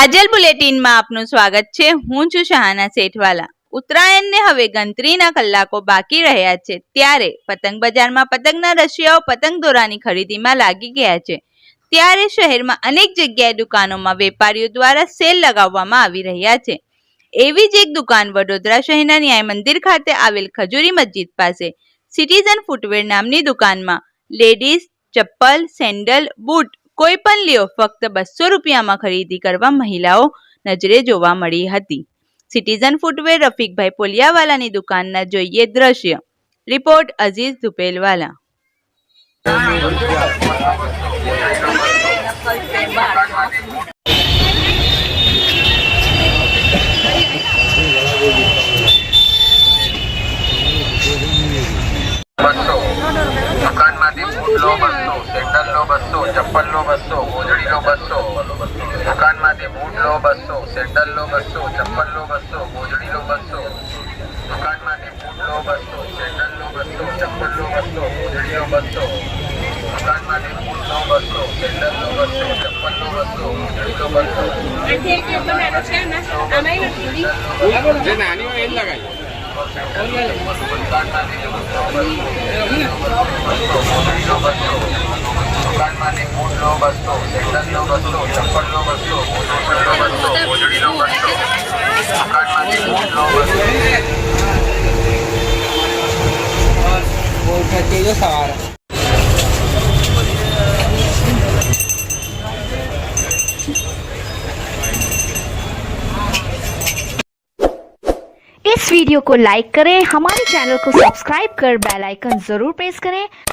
કાજલ બુલેટિનમાં આપનું સ્વાગત છે। હું છું શહાના સેઠવાલા। ઉત્તરાયણને હવે ગણતરીના કલાકો બાકી રહ્યા છે, ત્યારે પતંગ બજારમાં પતંગના રશિયાઓ પતંગ દોરાની ખરીદીમાં લાગી ગયા છે। ત્યારે શહેરમાં અનેક જગ્યાએ દુકાનોમાં વેપારીઓ દ્વારા સેલ લગાવવામાં આવી રહ્યા છે। એવી જ એક દુકાન વડોદરા શહેરના ન્યાય મંદિર ખાતે આવેલ ખજૂરી મસ્જિદ પાસે સિટીઝન ફૂટવેર નામની દુકાનમાં લેડીઝ ચપ્પલ, સેન્ડલ, બૂટ કોઈ પણ લ્યો ફક્ત 200 રૂપિયામાં ખરીદી કરવા મહિલાઓ નજરે જોવા મળી હતી। સિટીઝન ફૂટવેર રફીકભાઈ પોલિયાવાલાની દુકાનના જોઈએ દ્રશ્ય। રિપોર્ટ અઝીઝ ધુપેલવાલા। દુકાનમાંથી બૂટ લો 200, સેન્ડલ લો 200, ચપ્પલ લો 200, મોજડી લો 200। દુકાનમાંથી બૂટ લો 200, સેન્ડલ લો 200, ચપ્પલ લો 200, મોજડી લો 200। દુકાનમાંથી બૂટ લો 200, સેન્ડલ લો 200, ચપ્પલ લો 200, મોજડી લો 200। દુકાનમાંથી બૂટ લો 200, સેન્ડલ લો 200, ચપ્પલ લો 200, મોજડી લો 200। દુકાનમાંથી બૂટ લો 200, સેન્ડલ લો 200, ચપ્પલ લો 200, મોજડી લો 200। દુકાનમાંથી બૂટ લો 200। इस वीडियो को लाइक करें, हमारे चैनल को सब्सक्राइब कर बेल आइकन जरूर प्रेस करें